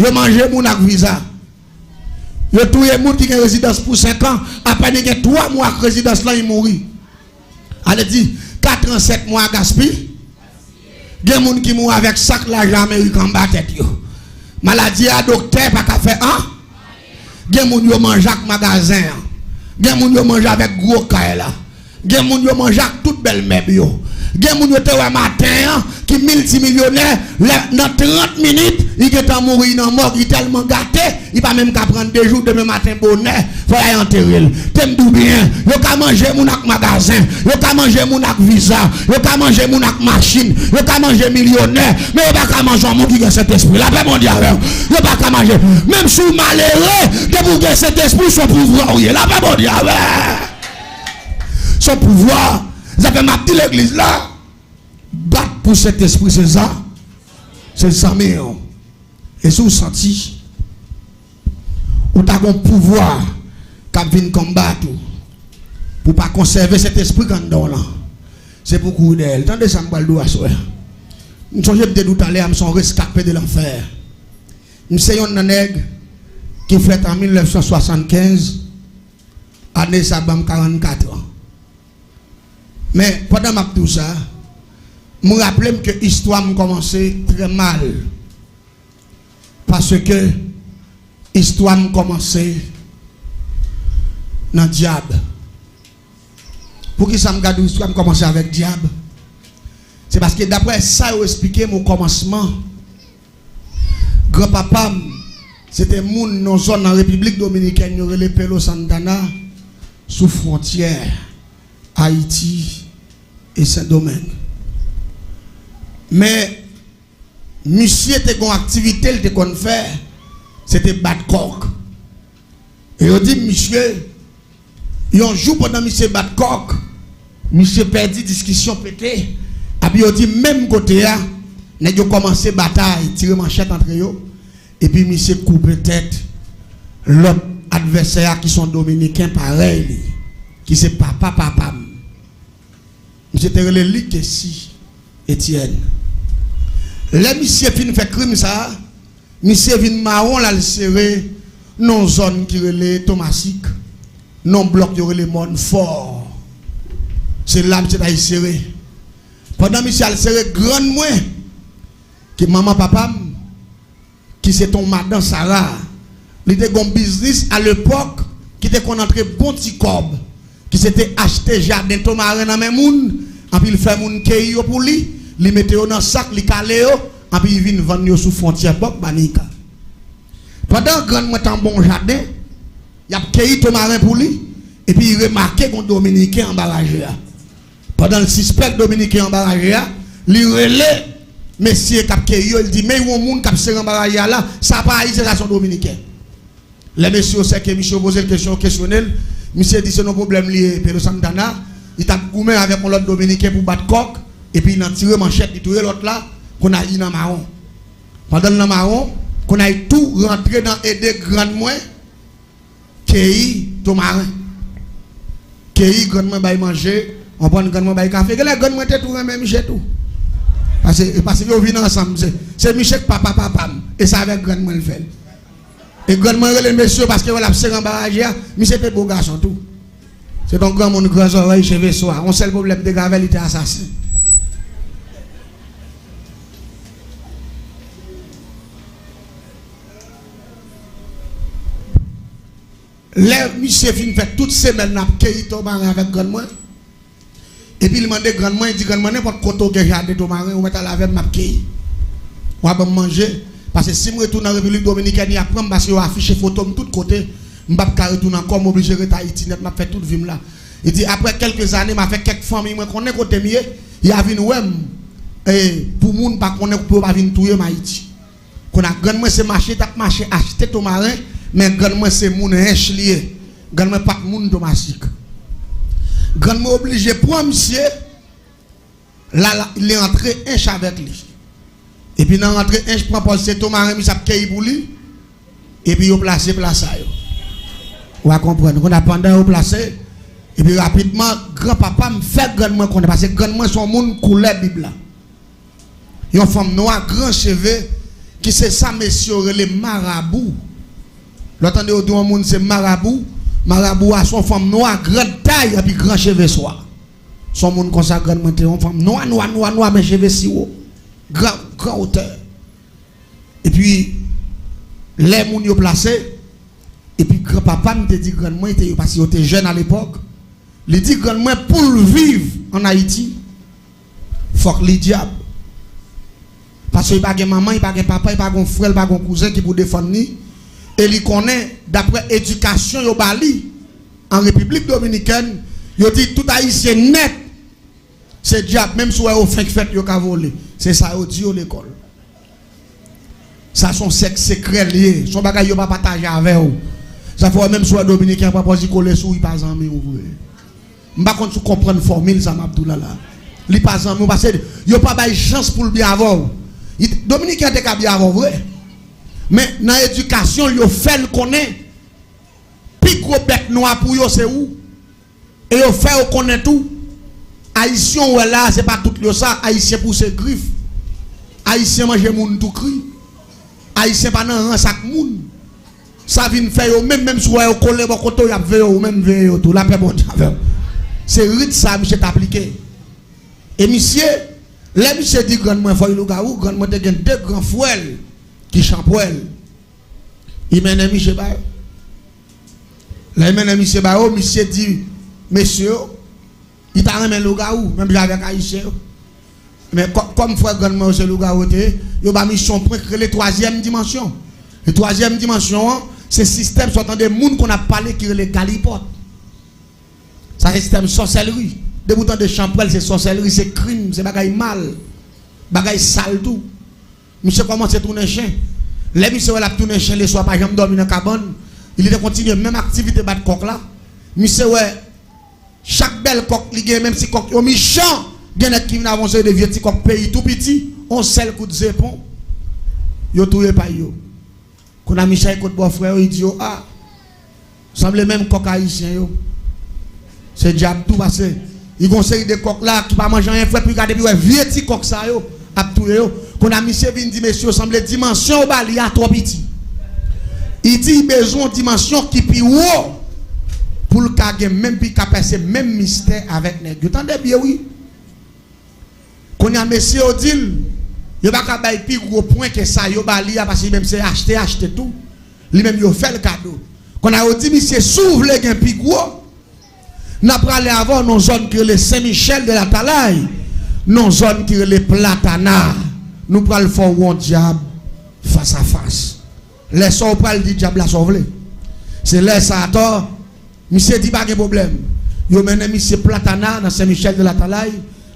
Yo manger moun ak visa. Yo touye moun qui a résidence pour 5 ans, après il y a 3 mois de résidence là il mourit. Elle dit 4 ans 7 mois gaspille. Des moun qui mourent avec sac l'argent américain en tête yo. Maladie à docteur pas qu'à faire hein. Des moun yo mange avec magasin. Des moun yo mange avec gros caille là. Des moun yo mange avec toute belle meuble yo. Des moun yo te wa matin qui multimillionnaire dans 30 minutes il est en mourir dans mort il tellement gâté il pas même qu'à prendre 2 jours demain matin bonnet faut aller enterrer t'aime tout bien yo ka manger moun ak magasin yo ka manger moun ak visa yo ka manger moun ak machine yo ka manger millionnaire mais yo pas ka manger moun qui a cet esprit la paix mondiale yo pas ka manger même sous malheureux de pour que cet esprit son pouvoir la paix mondiale son pouvoir ça fait ma petite l'église là battre pour cet esprit c'est ça mais et si vous sentez ou t'as un pouvoir qui vient combattre pour pas conserver cet esprit quand on là c'est pour courir d'elle tendez ça me doit soir nous sommes de tout à l'heure nous sommes rescapés de l'enfer nous sommes un nègre qui fait en 1975 année ça 44 ans mais pendant ma tout ça je me rappelle que l'histoire a commencé très mal. Parce que l'histoire a commencé dans le diable. Pour qui ça me garde l'histoire a commencé avec le diable? C'est parce que d'après ça, j'ai expliqué mon commencement. Grand-papa, c'était moun dans zone dans la République dominicaine, le Pelo Santana, sous frontière Haïti et Saint-Domingue. Mais monsieur était une activité il était qu'on faire c'était battre coq et on dit monsieur un jour pendant monsieur battre coq monsieur perdu discussion pété et puis on dit même côté là nèg yo commencé bataille tirer manchette entre eux et puis monsieur coupe tête l'autre adversaire qui sont dominicains pareil qui c'est papa monsieur était relé li que si Étienne. Les monsieur fin fait crime ça, monsieur vin marron là le serré non zone qui relait Thomasique, non bloc qui relait monde fort. C'est là monsieur a serré. Pendant monsieur a serré grand moins que maman papa qui c'est ton madame Sarah, il était un business à l'époque qui était qu'on entrait bon petit corbe qui s'était acheté jardin tomarin dans même moun, en puis il fait moun keyo pour lui. Li mette dans sac, li calé yo, et puis il vient vendre sous frontière bok banika. Pendant grand moi tan bon jardin, y a cueilli tomarin pour lui et puis il remarqué qu'on dominicain en barrage. Pendant le suspect dominicain en barrage, li relé monsieur k'ap cueilli, il dit mais yon moun k'ap serre en barrage là, ça pas haïtien ça son dominicain. Les messieurs c'est que monsieur pose une question questionnelle, monsieur dit c'est non problème lié Pedro Santana, il t'a goumé avec mon autre dominicain pour battre coq. Et puis il a tiré manchette, il a tiré l'autre là, qu'on a eu dans marron. Pendant le marron, qu'on a tout rentré dans aider grand moins, qui ton marin. Qui grand moins bail manger, on prend grand moins bail café. Que les grand moins tout même Michel tout. Parce que vous venez ensemble, c'est Michel papa. Et ça avec grand moins le fait. Et grand moins les messieurs parce que voilà c'est en barrage, Michel était beau garçon tout. C'est donc grand monde grand oreille cheveux soir. On sait le problème de Gavel il était assassin. Les monsieur fin fait toute semaine n'a cueilli tomarin avec grand moi. Et puis il demande grand moi, il dit grand moi n'importe côté que jardin tomarin on met à laver m'a cueilli. On va manger parce que si je retourne en République dominicaine, il apprend parce que affiché photo de tous côtés, je vais pas retourner encore obligé de Haïti net m'a fait toute vie là. Il dit après quelques années m'a fait quelques familles moi connais côté mieux, il a vinn ouais et pour moun pas connaît pour pas venir touyer Haïti. Qu'on a grand moi c'est marché acheter tomarin. Mais grand moi c'est moun riche lié. Grand moi pas moun domestique. Grand moi obligé pour monsieur là il est entré un avec lui. Et puis dans rentré un je prends Paul c'est Thomas il s'ap cueilli pour lui et puis il place ça yo. On va comprendre qu'on a pendant au placé et puis rapidement grand-papa me fait grand moi connaît parce que grand moi son monde couleur Bible là. Une femme noire grand cheveux qui c'est ça, messieurs, les marabouts. L'entendez au tout le monde, c'est marabout. Marabout a son femme noire, grande taille, et puis grand cheveux soir. Son monde comme ça, grande monté, une femme noire, mais cheveux si haut. Grand hauteur. Et puis, les gens ont placé. Et puis, grand-papa me dit grand-moi, parce qu'il était jeune à l'époque. Il dit grand-moi, pour vivre en Haïti, il faut que les diables. Parce qu'il n'y a pas de maman, il n'y a pas de papa, il n'y a pas de frère, il n'y a pas de cousin qui peut défendre. Et il connaît, d'après l'éducation, en République Dominicaine, il dit tout haïtien net, c'est diable, même si on a fait fête, il a volé. C'est ça, il dit à l'école. Ça, son sexe secret lié. Son bagage, il ne pas partager avec vous. Ça fait même si on Dominicain, pas poser coller sous, il pas en main. Je ne sais pas si vous comprenez la formule, ça m'a dit là. Il pas en main, parce qu'il n'y a pas de chance pour le bien avoir. Dominicain, il a bien avoir, vrai. Mais dans l'éducation, il fait le connaître. Puis gros bec noir pour eux, c'est où? Et il fait connaître tout. Haïtien, ouais là, c'est pas tout le ça. Haïtien pour ses griffes. Haïtien mange moun tout cri. Haïtien pas dans un sac moun. Ça vient faire même si vous avez collé votre côté, vous même veillé tout. La paix bon. C'est rite ça, monsieur t'appliqué. Et monsieur, là, monsieur dit grandement, faut le gaou, grandement, il y a deux grands fouels qui champouellent. Il mène monsieur Bayo. Là, il mène monsieur Bayo, monsieur dit, monsieur, il t'a remis le gaou, même avec Haïtien. Mais comme frère grandement, c'est le gaou, il y a mission pour créer la troisième dimension. La troisième dimension, c'est le système sortant des mondes qu'on a parlé qui est les galipotes. C'est un système sorcellerie. Des boutons de champrel, c'est sorcellerie, c'est crime, c'est bagaille mal, bagaille sale tout. Monsieur commence à tourner chien. Les monsieur a tourné chien les soirs, par exemple, dormir dans la cabane. Il a continué même activité de coq là. Monsieur, ouais, chaque belle coq, même si coq est méchant, il y a qui vient avancer de vieux petits coq pays tout petit, on sait le coup de zépon. Yo touye pas yo. Qu'on a Michel côté bon frère, il dit ah, semble même coq haïtien yo. C'est diable tout passé. Il y a une série de coqs là qui ne mangent rien, puis regarder, puis vieux petit coq ça yo, a tout yo. Qu'on a monsieur vient dit monsieur, semble dimension au bali a trop petit. Il dit besoin de dimension qui plus haut pour le cas même puis passer même mystère avec nèg. Vous entendez bien oui. Qu'on a monsieur Odile, il va pas bailler plus gros point que ça yo bali parce que même c'est acheter tout. Lui même yo fait le cadeau. Qu'on a dit monsieur s'ouvre les gain plus gros. N'a pas aller avant nos zones qui les Saint-Michel de la Talaye, nos zones qui les Platana. Nous prenons le fort ou diable face à face. Laissons pas le diable la sauver. C'est là ça à tort. Monsieur dit pas de problème. Yo mené monsieur Platana dans Saint-Michel de la Talaye.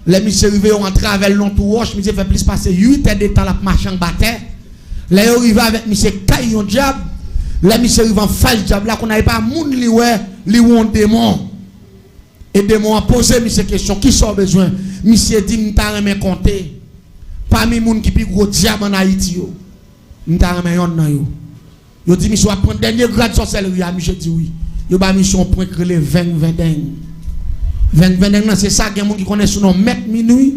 Les monsieur arrivé en travers long tout roche, monsieur fait plus passer 8 heures de temps la marchand bataille. Les arrivé avec monsieur Caillon diable. Les monsieur arrivé en face diable là qu'on n'avait pas moun li ouais, li ou un démon. Et démon a posé monsieur question qui sont besoin. Monsieur dit m'ta remen compter. Parmi moun qui pi gros diable en Haïti yo. M'ta remen yon nan yo. Yo dit monsieur va prendre dernier grade sorcellerie, monsieur dit oui. Yo ba mission pour créer 20 c'est ça qu'il y a qui connaît son nom Maître Minuit.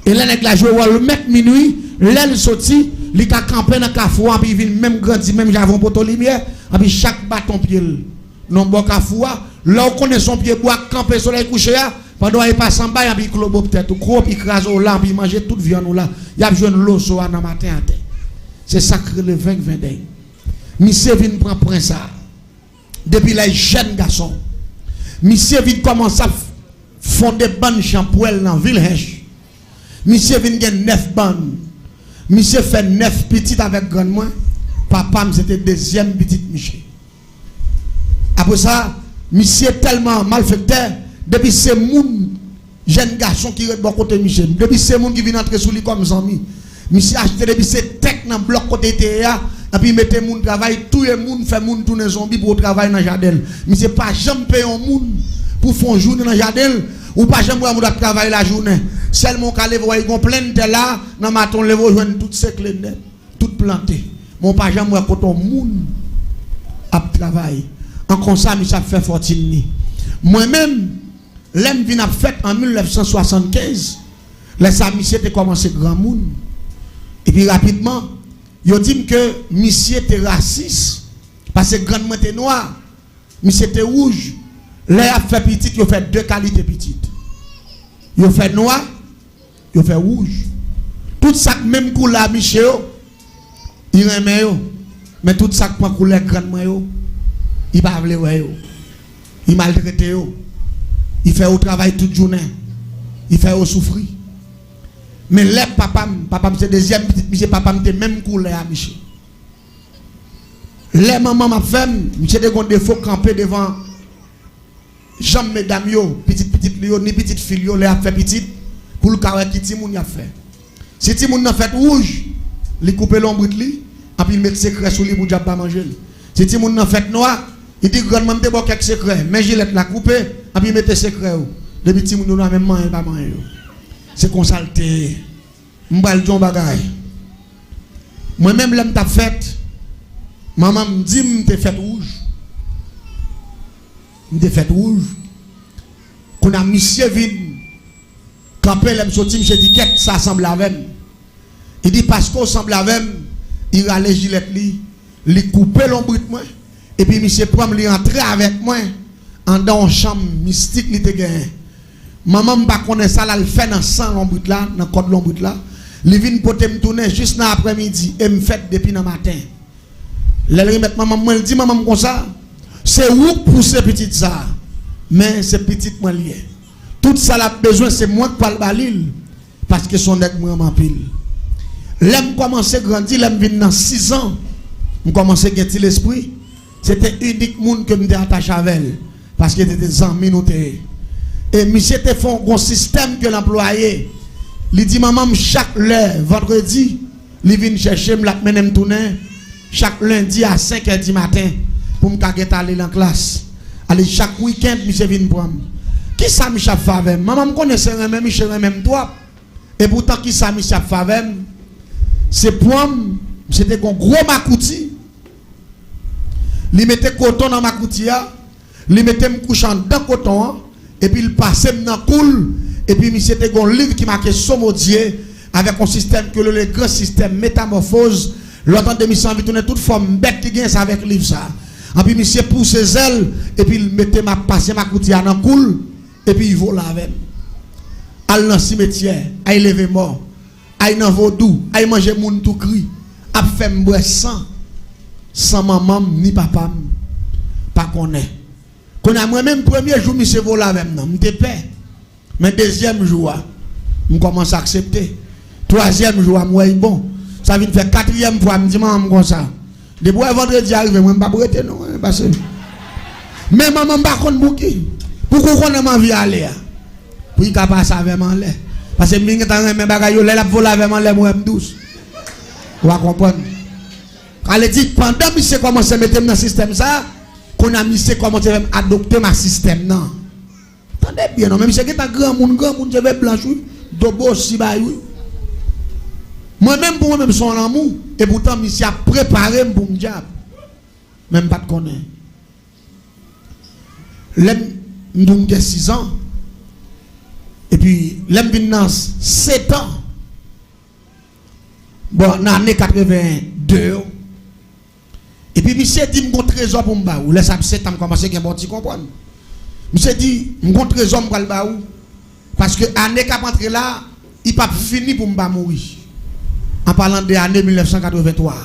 Et là nèg la jouer le Maître Minuit, l'aile sorti, li ka camper dans Kafoua puis il même grandi même j'avons poto lumière, et puis chaque bâton pied non bon Kafoua, là on connaît son pied bois camper soleil couché pendant il passe en bas et puis clobo peut-être gros puis crase au là puis manger toute viande là, il y a besoin de l'eau so dans matin à terre. C'est sacré le 20 Monsieur vient prendre point ça. Depuis les jeunes garçons. Monsieur vient commencer à fonder bandes champouelles dans Villehèche. Monsieur vient gagner 9 bandes. Monsieur fait 9 petites avec grand moins. Papa c'était deuxième petite Michel. Après ça, monsieur tellement malfaiteur depuis ces moun jeunes garçons qui sont bon côté Michel. Depuis ces moun qui viennent entrer sous lui comme amis. Monsieur acheté depuis ces tech dans bloc côté TEA. Et puis mettez moun travail, tout le monde fait moun tourner zombie pour travailler dans le jardin. Monsieur pas jamais payer un moun pour faire une journée dans le jardin. Ou pas jamais moun travailler la journée. Seulement quand les voyez gon plein de là, dans matin les voyez joindre toutes ces clés net, toutes plantées. Mon pas jamais quand on moun a travailler. En comme ça monsieur fait fortune. Moi-même l'aime vinn a fait en 1975. Les monsieur était commencé grand moun. Et puis rapidement, ils dit que monsieur était raciste parce que grandement était noir, monsieur était rouge. Là, il a fait petit, il a fait deux qualités petites. Il a fait noir, il a fait rouge. Tout ça, même couleur, Michel, il remet. Mais tout ça, prend couleur grandement, il va vouloir. Il maltraite. Il fait au travail toute journée. Il fait au souffrir. Mais les papa, c'est deuxième petite, Michel, papa, c'est même couleur, Michel. Les mamans, ma femme, Michel, des défauts camper devant. J'aime mesdames, petite Lio, ni petite fille, les a fait petite, pour le carré qui Timoun a fait. Si Timoun a fait rouge, il coupe l'ombre, et puis il met secret sur lui pour ne pas manger. Si Timoun a fait noir, il dit grandement, il y a quelques secrets, mais Gillette l'a coupé, et puis il met secret. Depuis Timoun a même manger, pas manger. C'est consulté. M'bal ton bagay. Moi-même, l'aime ta fête, maman me dit, m'te fait rouge. M'te fait rouge. Qu'on a monsieur vide. Quand elle me sorti, je dis qu'est-ce ça semble avec. Il dit parce qu'on semble avec, il a les gilets li, il coupe l'ombre moi et puis monsieur prend lui entrer avec moi en dans une chambre mystique li te gagné. Maman m'pa connaît ça là, il fait dans sang l'ombre là, dans code l'ombre là. Il vient porter me tourner juste dans l'après-midi et me fait depuis le matin. Là il met maman moi, il dit maman comme ça, c'est où pour ces petites ça, mais c'est petite moi lié. Tout ça a besoin, c'est moi qui parle balil. Parce que son nègre moi en pile. L'aime commencer à grandir, l'aime venir dans 6 ans. Je commence à gagner l'esprit. C'était unique monde que me attaché avec. Parce que c'était des amis nous. Et monsieur te fait un système que l'employé. Il dit maman chaque lundi, vendredi, il vient chercher, me la mène tourner. Chaque lundi à 5h du matin pour me aller dans la classe. Allez, chaque week-end, monsieur vient pour moi. Qui ça Michel Favem? Maman me connaissait même Michel même toi. Et pourtant qui ça Michel Favem? C'est pour moi, c'était un gros makouti. Il mettait coton dans makouti, il mettait me couchant dans coton et puis il passait dans cool et puis c'était un livre qui marquait Somodier avec un système que le grand système métamorphose. L'autant de mission vit tourner toute forme bête qui gagne ça avec le livre ça. Et puis monsieur pousse ses ailes et puis il mettait ma passé makouti dans cool. Et puis il vole avec. Al dans le cimetière, il lever mort, il dans vaudou, il manger moun tout cri, a fait m'boire sans maman ni papa pas connaît. Qu'on a moi-même premier jour monsieur vole avec non, m'te paix. Mais deuxième jour, je commence à accepter. Troisième jour, moi bon, ça vient faire quatrième fois, me dit maman comme ça. Depuis vendredi arrive, moi pas prêter non, parce que mais maman pas connait bouki. Pourquoi on a envie d'aller? Pour qu'il passe avec moi. Parce que je suis en train de la voler avec moi, moi, douce. Vous comprenez? Elle dit, pendant que je commence à mettre dans le système, ça, qu'on a mis commencé à adopter ma système. Non. Attendez bien, non, même si c'est un grand monde, je vais blanchir, dobo si bah oui. Moi-même, pour moi-même, son amour, et pourtant, je a préparé pour me diable. Même pas de connaître. Nous avons 6 ans. Et puis, l'homme vient 7 ans. Bon, dans l'année 82. Et puis, monsieur dit, je trésor pour me ou laisse 7 ans, commencer à comprendre. Monsieur dit, je trésor pour me parce que l'année qui a rentré là, il n'a pas fini pour me mourir. En parlant de l'année 1983.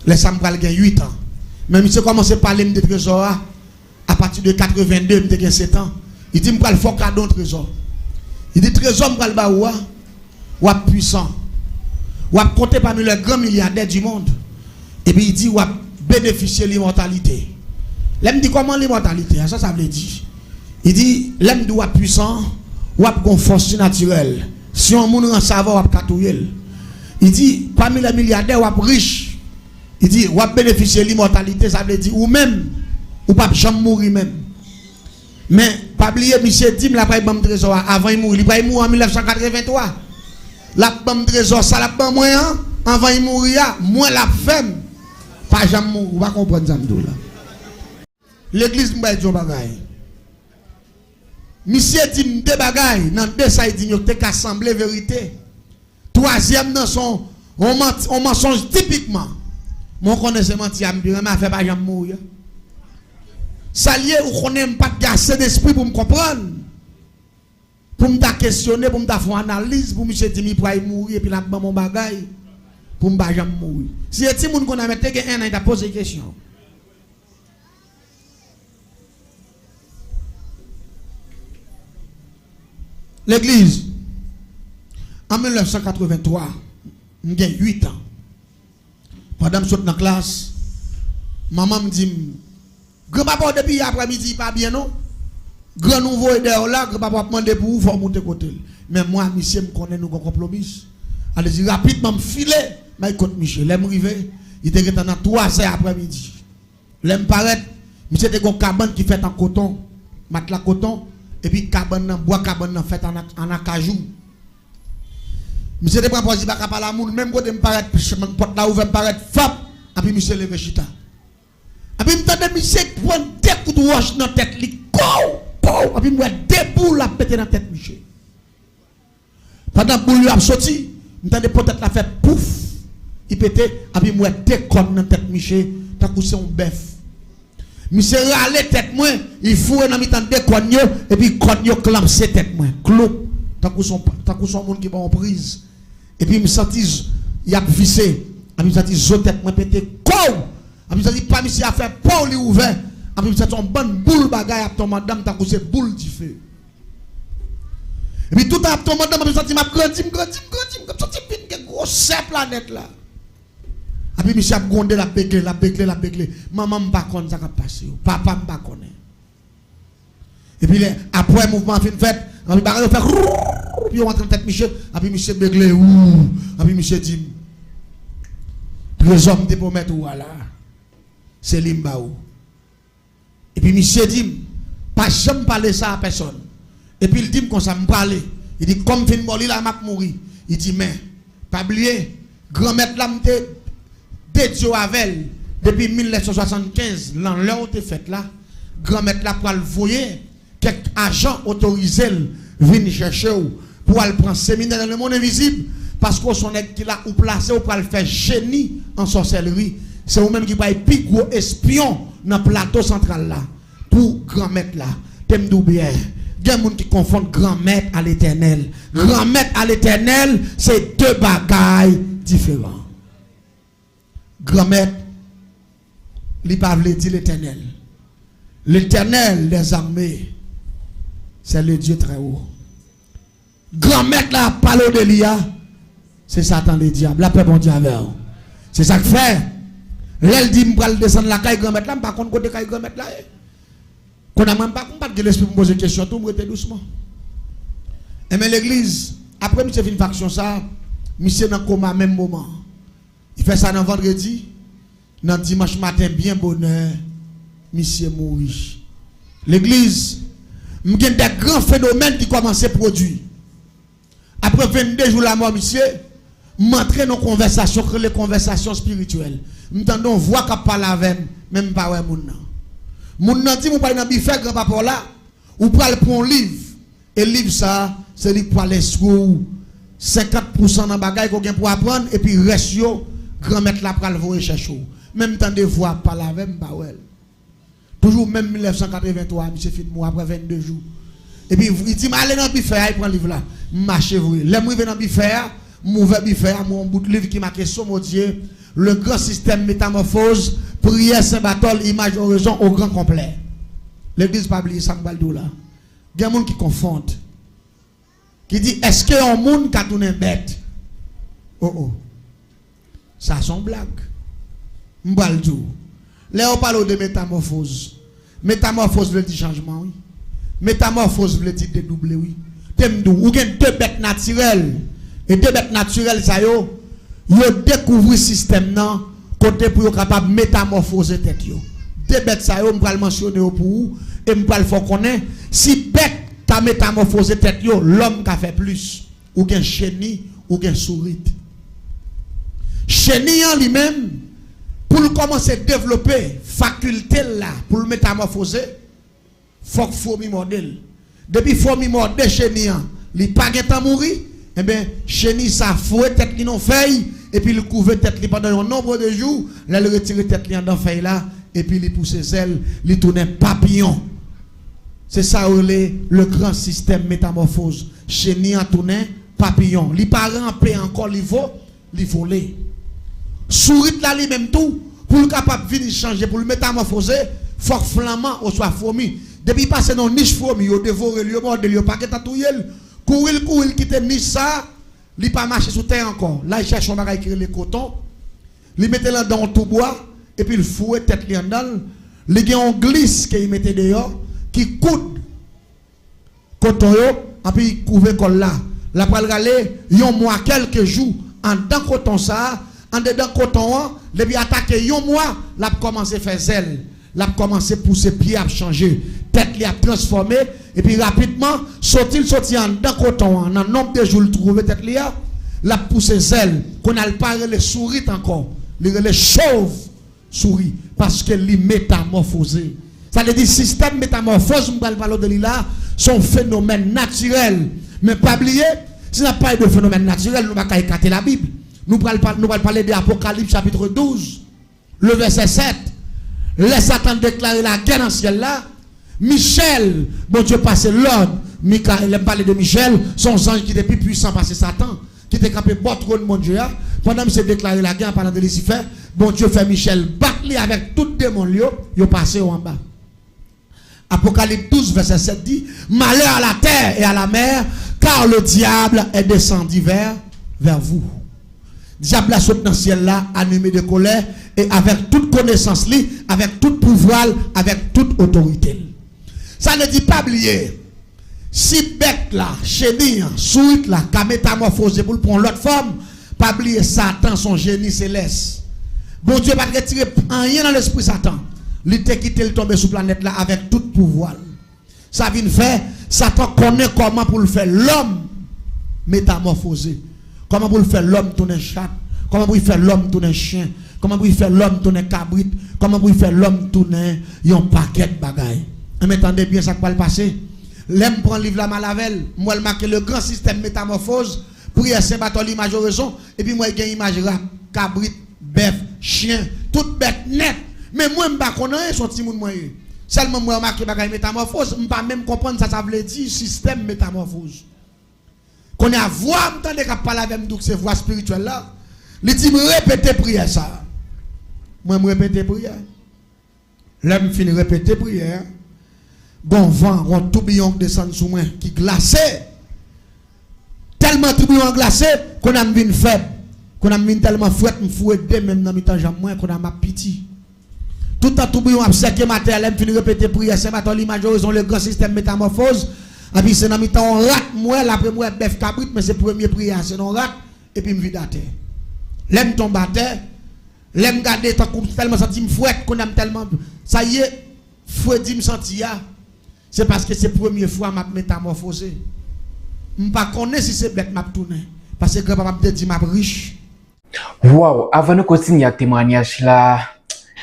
Laisse me 8 ans. Mais monsieur commence à parler de trésor. À partir de 82, je 7 ans. Il dit, je faut cadeau de trésor. Il dit, trésor, je vais ou puissant. Ou compter parmi les grands milliardaires du monde. Et puis il dit, ou bénéficier de l'immortalité. L'homme dit, comment l'immortalité? Ça veut dire. Il dit, l'homme doit puissant, ou une force naturelle. Si on moun en savoir, ou katouyer. Il dit, parmi les milliardaires, ou riche. Il dit, ou bénéficier de l'immortalité, ça veut dire, ou même, ou pas jamais mourir même. Mais, pas oublier, monsieur dit, la paye bam trésor avant il mourir. Il va mourir en 1983. La bam trésor, ça la bam moyen, avant il mourir, moi la femme. Pas jamais mourir. Vous va comprendre ça, là. L'église m'a dit un bagay. Monsieur dit, deux bagay, dans deux ça, il dit, il y a assemblée vérité. Troisième, dans son On mensonge typiquement. Mon connaissez mentir, mais fait pas jamais mourir. Ça lié ou qu'on n'aime pas gasser d'esprit pour me comprendre. Pour me questionner, pour me faire une analyse, pour me dire que je vais mourir et puis là, mon bagage. Pour me jamais mourir. Si il y a des gens qui ont mis un an, ils ont posé une question. L'église, en 1983, j'ai 8 ans. Pendant que je suis dans la classe, maman me dit, grand-papa depuis après-midi, pas bien non? Grand nouveau est là, grand-papa demande pour vous, il faut monter côté. Mais moi, monsieur, je connais nous compromis. Allez, dit rapidement, me filer, mais écoute, Michel, l'aime arrivé, il était dans 3 heures après-midi. L'aime paraître, monsieur était une cabane qui fait en coton, matelas coton, et puis cabane, bois cabane fait en acajou. Monsieur était pas posé par la moun, même quand me paraît, porte là ouvert me paraît fap, et puis monsieur levé chita. Et puis m'entendait monsieur prendre des coups de roche dans la tête, li et puis moi des boules la péter dans la tête monsieur. Pendant que boule a sorti, m'entendait peut-être la fait pouf, il pétait, et puis moi des cornes dans la tête monsieur, t'as couché un bœuf. Monsieur râle tête moi, il fourre dans mi-temps des cornes et puis cornes yo clamser tête moi, clou. T'as couché son monde qui va en prise. Et puis, il me sentis, il a vissé. Et puis, il me sentis, zo tête, moi pété, kou! Et puis, il me sentis, pas monsieur a fait, pas lui ouvert. Et puis, il me sentis, une bonne boule bagaille à ton madame, t'as couché boule du feu. Et puis, tout à ton madame, il me sentis, m'a grandi, comme ça, tu une grosse planète là. Et puis, monsieur a grondé la béclé. Maman m'a pas connu ça qui a passé. Papa m'a pas connu. Et puis, après, le mouvement fin fait, et puis, il fait, puis on rentre dans tête Michel, et puis Michel béglé, et puis Michel dit, les hommes de pour mettre là, c'est l'imbaou. Et puis Michel dit, pas jamais parler ça à personne. Et puis il dit, comme ça me parler, il dit, comme fin mort, il a mourir. Il dit, mais, pas oublier, grand-mère là, dédié avec depuis 1975, l'heure où tu fait là, grand-mère là pour le voyer, quelques agents autorisés viennent chercher pour aller prendre séminaire dans le monde invisible parce qu'on son qui là ou placé pour le faire génie en sorcellerie. C'est vous même qui va être plus gros espion dans le plateau central là pour grand maître là. T'aimes bien. Il y a des gens qui confondent grand maître à l'éternel. Grand maître à l'éternel, c'est deux bagailles différents. Grand maître, il ne peut pas dire l'éternel. L'éternel des armées, c'est le Dieu très haut. Grand maître là, parle de l'IA, c'est Satan le diable. La paix bon Dieu avec vous. C'est ça que fait. L'elle dit, je vais descendre la caille grand maître là, par contre, côté caille grand maître là. Qu'on a même pas de l'esprit pour poser des questions, tout me doucement. Et mais l'église, après, monsieur fait une faction ça, monsieur dans le coma, même moment. Il fait ça dans vendredi, dans dimanche matin, bien bonheur, monsieur mourit. L'église, il y a des grands phénomènes qui commencent à produire. Après 22 jours la mort, monsieur, m'entrer dans conversation, les conversations spirituelles. M'entendons voix qui parle avec même pas ouais moun nan. Moun nan dit, vous parlez dans bifer grand papa là, ou parlez pour un livre. Et le livre ça, c'est livre pour l'escroc. 50% dans bagage qu'on gagne pour apprendre, et puis reste yo, grand maître là pour le voir chercher. Même temps de voix parler avec pas ouais. Toujours même 1983, monsieur fin moi après 22 jours. Et puis il dit, allez dans le bifer, il prend le livre là. Marchez vous. Là, moi, je vais dans le bifer, mauvais bifer, mon bout de livre qui marque sur mon Dieu, le grand système métamorphose, prière, Saint-Barthol, image, oraison au grand complet. L'église pas oublier ça, là. Il y a des gens qui confondent. Qui dit, est-ce qu'il y a un monde qui a tourné bête? Oh. Ça, c'est une blague. M'baldou. Là, on parle de métamorphose. Métamorphose veut dire changement, oui. Métamorphose veut dire dédoubler, oui. Ou gen deux bêtes naturelles. Et deux bêtes naturelles, ça yo découvre le système nan, côté pour yo capable métamorphoser tête yo. Deux bêtes ça yo, m'pral mentionner pour vous, et m'pral faut connaître, si bête ta métamorphosé tête yo, l'homme qui a fait plus. Ou gen chenille, ou gen souris. Chenille en lui-même, pour le commencer à développer faculté là, pour le métamorphoser, faut que fourmi modèle. Depuis fourmi modèle chenille, il pas de temps mourir, eh bien, chenille ça fouet tête qui non fait, et puis il couvre tête pendant un nombre de jours, là il retire tête dans feuille là et puis il pousse ses ailes, il tourne papillon. C'est ça le grand système métamorphose. Chenille en tourné papillon. Les parents paient encore les voler. Sourit là lui-même tout pour le capable venir changer pour le métamorphoser, faut flamand ou soit fourmi. Depuis passer dans niche fourmi, il dévore le mort de lui paquet tatouyer, courir quitter niche ça, il pas marcher sous terre encore. Là il cherche un bagage qui est le coton. Il mettait là dans tout bois et puis il fouet tête li en dedans. Il y a un glisse qu'il mettait dehors qui coûte coton yo et puis il couvre col là. La pral aller yon mois quelques jours en dedans coton ça, en dedans coton depuis attaquer yon mois, l'a commencé faire zèle, l'a commencé pousser pied à changer, tête li a transformé et puis rapidement sorti en dedans coton en nombre de jours trouver tête li a l'a poussé zèle qu'on a pas les souris encore, les chauve souris parce que li métamorphosé. Ça veut dire système métamorphose, on va parler de lui là, son phénomène naturel. Mais pas oublier, si on n'a pas de phénomène naturel, nous ne pouvons pas écarter la Bible. Nous allons parler de l'Apocalypse chapitre 12, le verset 7. Les Satan déclarer la guerre dans le ciel là. Michel, bon Dieu passe l'ordre. Michael, il parle de Michel, son ange qui était plus puissant parce que Satan, qui était capable de battre mon Dieu. Pendant qu'il s'est déclaré la guerre en parlant de Lucifer, bon Dieu fait Michel battre avec tout démon, il passé en bas. Apocalypse 12, verset 7 dit: malheur à la terre et à la mer, car le diable est descendu vers vous. Diable a sauté dans le ciel là, animé de colère, et avec toute connaissance, avec tout pouvoir, avec toute autorité. Ça ne dit pas oublier. Si bête là, chenille, sourit là, qu'a métamorphosé pour prendre l'autre forme, pas oublier Satan, son génie céleste. Bon Dieu va retirer rien dans l'esprit Satan. Il était quitté, il tombe sur la planète là avec tout pouvoir. Ça vient faire, Satan connaît comment pour le faire l'homme métamorphosé. Comment pour le faire l'homme tourner chat. Comment pour le faire l'homme tourner chien. Comment pour le faire l'homme tourner cabrit. Comment pour le faire l'homme tourner un paquet de bagailles. Vous m'entendez bien ça qui va le passer. L'aime prend le livre la Malavel. Moi, je marque le grand système métamorphose. Prière Saint-Bartholomew, image raison. Et puis moi, j'ai une image rap, cabrit, bœuf, chien, toute bête net. Mais moi, je ne sais pas connaître son petit monde. Seulement, moi, je marque bagaille métamorphose. Je ne sais pas même comprendre ça veut dire système métamorphose. Qu'on a voix, je ne sais pas parler avec nous, ces voix spirituelles là. Il dit, répétez prière ça. Moi, je répète prière. Là, je finis de répéter prière. Bon vent, un tourbillon qui descend sous moi, qui glacé. Tellement tourbillon glacé qu'on a mis une faible. Qu'on a mis tellement fouette, me fouette, même dans le temps, moi, qu'on a ma pitié. Tout le tourbillon a séqué ma terre, je finis de répéter prière. C'est maintenant l'image, ils ont le grand système métamorphose. Et puis c'est dans le temps, on rate, moi, après moi, bœuf cabrit, mais c'est première prière, c'est on rate, et puis me vide à terre. L'aime tombe à terre, l'aime garder, tellement senti me fouette, qu'on aime tellement. Ça y est, fouette, me senti, c'est parce que c'est la première fois que je métamorphosé. Je ne connais pas si c'est bête que je tourne. Parce que papa m'a dit que je suis riche. Wow, avant de continuer avec le témoignage là,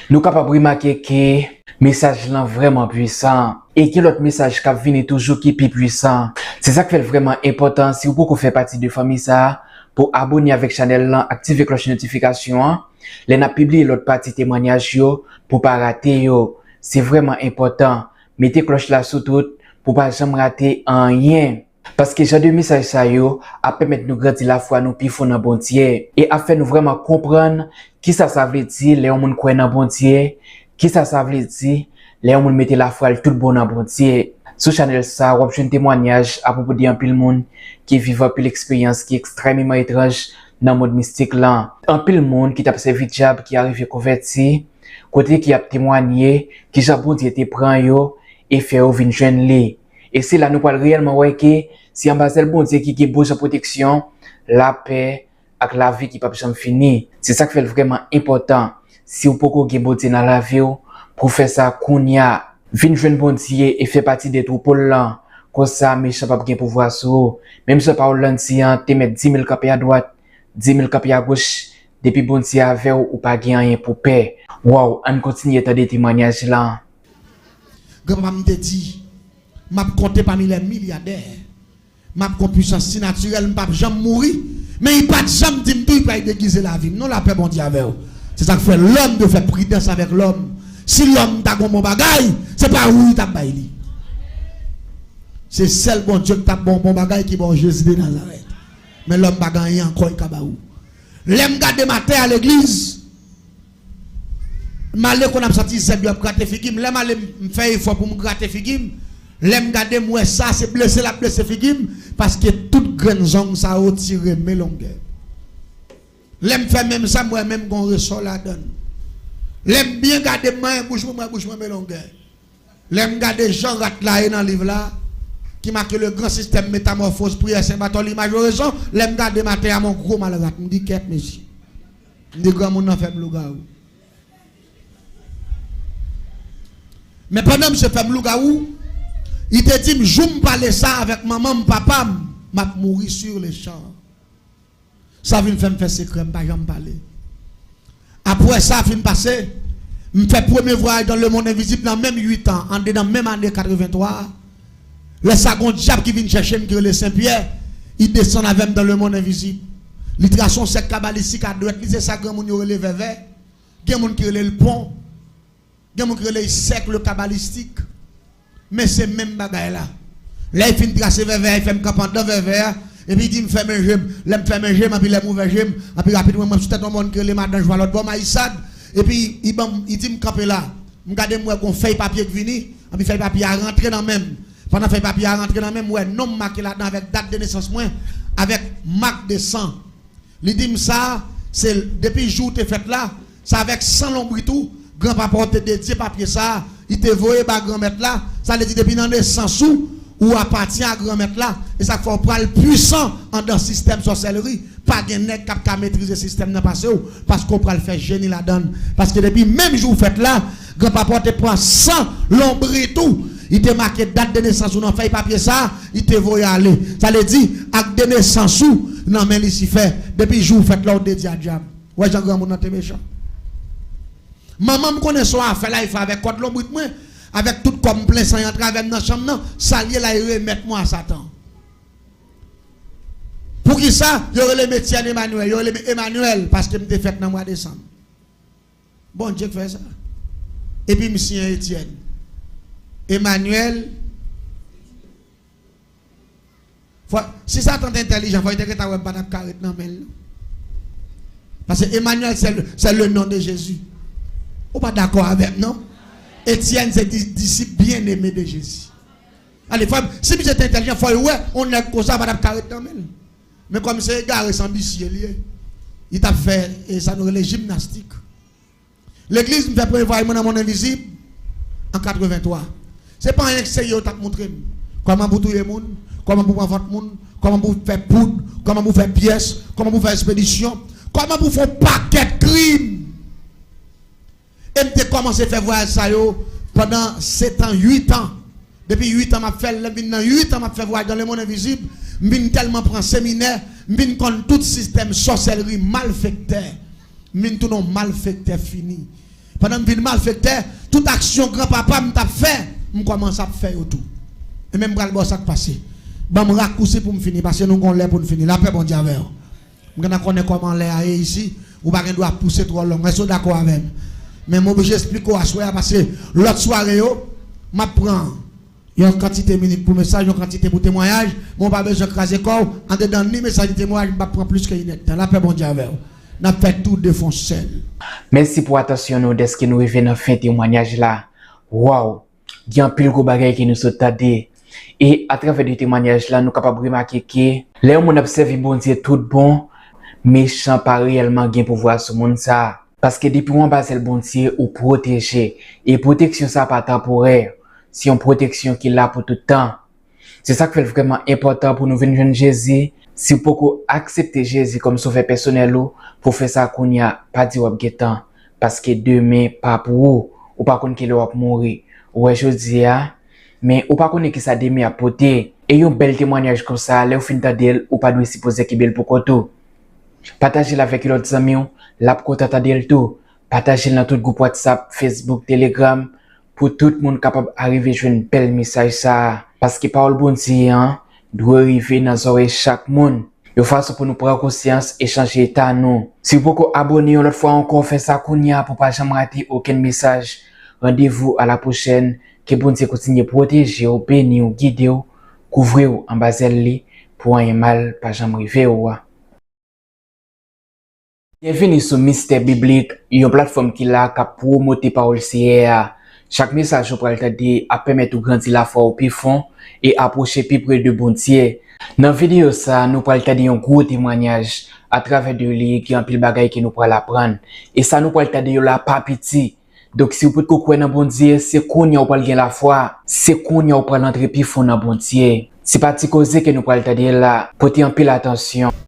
nous sommes capables de remarquer que le message là vraiment puissant. Et que l'autre message qui vient toujours qui est plus puissant. C'est ça qui fait vraiment important. Si vous pouvez faire partie de la famille ça, pour abonner avec la chaîne là, activer la cloche de notification, les n'a publié l'autre partie témoignage yo, pour pas rater yo. C'est vraiment important. Mettez cloche là sous tout pour pas jamais rater rien. Parce que j'ai deux messages ça yo à permettre nous grandir la foi nous puis fond dans bon Dieu et à faire nous vraiment comprendre qui ça veut dire les gens croient dans bon Dieu, qui ça veut dire les gens mettre la foi tout bon dans bon Dieu. Sur channel ça, on un témoignage à propos d'un pile monde qui vit un pile expérience qui est extrêmement étrange dans le monde mystique là. Un pile monde qui t'a servi diable qui arrive converti, côté qui a témoigné qui j'ai bon Dieu te prend yo et fait au vin jeune li. Et c'est là nous parle réellement ouais que si en bas c'est le bon Dieu qui beau sa protection, la paix avec la vie qui pas jamais fini. C'est ça qui fait vraiment important. Si vous pouvez gagner bon Dieu dans la vie pour faire ça kounya, vin jeune bon Dieu et fait partie des troupeaux là. Comme ça méchant pas gagner pouvoir sur. Même si par l'ancien te mettre 10 000 capés à droite, 10 000 capés à gauche, depuis bon Dieu avec ou pas gagner rien pour paix. Wow, on continue à des témoignages là. Grand-maman me dit, m'a compté parmi les milliardaires. M'a compte puissance naturelle, m'a jamais mourir. Mais il pas de jamais dit tout, il pas déguiser la vie. Non, la paix, bon Dieu avec vous. C'est ça que fait l'homme de faire prudence avec l'homme. Si l'homme t'a un bon bagage, c'est pas où il t'a baillé. C'est seul bon Dieu qui t'a bon bagage qui bon Jésus de Nazareth. Mais l'homme pas gagné encore il kabaou. L'aime garder ma terre à l'église. Malé qu'on a sorti c'est bien gratter figim, l'aime aller faire effort pour me gratter figim. L'aime garder moi ça c'est blessé la blessé figim parce que toute grande zone ça a tiré mes longueurs. L'aime faire même ça moi même qu'on ressort la donne. L'aime bien garder moi bouche mes longueurs. L'aime garder Jean Rat là dans le livre là qui marque le grand système métamorphose prière Saint-Bartholomew majoraison, l'aime garder matin à mon gros malade, me dit qu'est monsieur. Me dit grand monde en fait lougaou. Mais pendant que je fais lougaou, il te dit je me parler ça avec maman, papa, m'a mourir sur les champs. Ça vient faire secret, pas jamais parler. Après ça fin passé, me fait premier voyage dans le monde invisible dans même 8 ans, en dedans même année 83. Le second diable qui vient chercher le Saint-Pierre, il descend avec dans le monde invisible. L'itration c'est cabalistique à droite, c'est ça grand monde relève vers. Il y a monde qui relève le pont. Il y a monde qui relève le cercle cabalistique. Mais c'est même bagaille là. Là il finit tracer vers il fait me camper dans vers et puis il dit me fait mes jambes, là me fait mes jambes puis les mauvais jambes, et puis rapidement moi tout monde que les madame je vois l'autre bon maïsade et puis il dit me camper là. Me garder moi qu'on feuille papier qui vini, et puis feuille papier à rentrer dans même. Pendant fait papier à rentrer dans même ouais nom marqué là-dedans avec date de naissance moins avec marque de sang. Il dit ça c'est depuis jour tu fait là, ça avec 100 l'ombre tout, grand-papa te dédié papier ça, il te voyé par grand-maître là, ça le dit depuis dans les 100 sous ou appartient à grand-maître là et ça faut prendre puissant en dans système sorcellerie, pas de nèg qui maîtriser le système dans passé parce qu'on prend le faire génie là-dedans parce que depuis même jour fait là, grand-papa te prend 100 l'ombre tout. Il te marqué date de naissance ou non fait papier ça, il te voyait aller. Ça le dit acte de naissance ou non mais ici fait depuis jour fait là de diable. Ouais Jean grand monde te méchant. Maman me connaît son affaire là il fait avec code l'ombre moi avec tout comme plein sang entre avec dans chambre non, salier là il remettre moi à Satan. Pour qui ça, il y aurait le métier Emmanuel, il y aurait le Emmanuel parce que me fait dans mois de décembre. Bon Dieu fait ça. Et puis monsieur Étienne Emmanuel, si ça t'entend intelligent, il faut que tu aies pas de carré dans le parce que Emmanuel, c'est le nom de Jésus. Vous pas d'accord avec non? Étienne, c'est disciple bien aimé de Jésus. Allez, si vous êtes intelligent, il faut ouais, on est comme ça, pas de carré dans le mais comme c'est égaré sans ambitieux, il t'a fait, et ça nous les gymnastiques. L'église me fait prévoir dans mon invisible en 83. Ce n'est pas un excès qui t'a montré comment vous tuer les gens, comment vous prendre votre monde, comment vous faire poudre, comment vous faire pièces, comment vous faire expédition, comment vous faire paquet de crimes. Et je commencé à faire voyage ça pendant 7 ans, 8 ans. Depuis 8 ans, je fait voyage dans le monde invisible. Je tellement prendre séminaire, je connais tout système sorcellerie malfecteur. Je tout non malfecteur fini. Pendant que je malfecteur, toute action grand-papa m'a fait. Je commence à faire tout. Et même quand ça passé. Je me raccourci pour me finir parce que nous avons l'air pour nous finir. La paix, bon Dieu, avec vous. Je connais comment l'air est ici. Ou pas doit pousser trop long. Je suis d'accord avec vous. Mais moi, j'explique à soir parce que l'autre soirée, je prends une quantité minute pour message, une quantité pour témoignage. Mon pas besoin de craser corps. En dedans, ni message de témoignage, je prends plus que une. La paix, bon Dieu, avec vous. N'a fait tout de fond seul. Merci pour attention nous dès que nous arrivons dans fin témoignage là. Waouh, il y a un pile gros bagage qui nous sont tardé. Et à travers des témoignages là, nous capables de remarquer que les gens observent bon Dieu tout bon, méchant pas réellement gain pouvoir sur monde ça. Parce que depuis on base le bon Dieu ou protéger et protection ça pas temporaire, c'est une protection qui est là pour tout le temps. C'est ça qui fait vraiment important pour nous venir joindre Jésus. Si vous pouvez accepter Jésus comme sauveur personnel pour faire ça qu'on y a pas dit ou temps parce que demain pas pour vous ou pas qu'on qu'il va mourir ouais je dis mais ou pas qu'on que ça demain à porter et un bel témoignage comme ça là au fin d'elle ou pas doit supposer que bel pour tout partager avec l'autre amis là pour t'attendre tout partager dans tout groupe WhatsApp Facebook Telegram pour tout le monde capable arriver joindre bel message ça parce que parole bon Dieu doit arriver dans les oreilles chaque monde. Yo façon pour nous prendre conscience et changer état nous. Si vous pouvez abonner l'autre fois encore, fait ça kounya pour pas jamais rater aucun message. Rendez-vous à la prochaine. Que bon Dieu continue protéger, bénir, guider, couvrir en bas li pour un mal pas jamais arriver. Bienvenue sur Mystère Biblique, une plateforme qui l'a promoté par le CA. Chaque message vous pourrez t'aider à permettre de grandir la foi au plus fond et approcher plus près de bon Dieu. Dans la vidéo ça, nous pourrons t'aider un gros témoignage à travers de lui qui en pile bagaille qui nous pourrons l'apprendre. Et ça nous pourrons t'aider là pas petit. Donc si vous pouvez croire dans bon Dieu, c'est qu'on y a pas la foi, c'est qu'on y a pas l'entrer plus fond dans bon Dieu. C'est pas petit cause que nous pourrons t'aider là, porter en pile attention.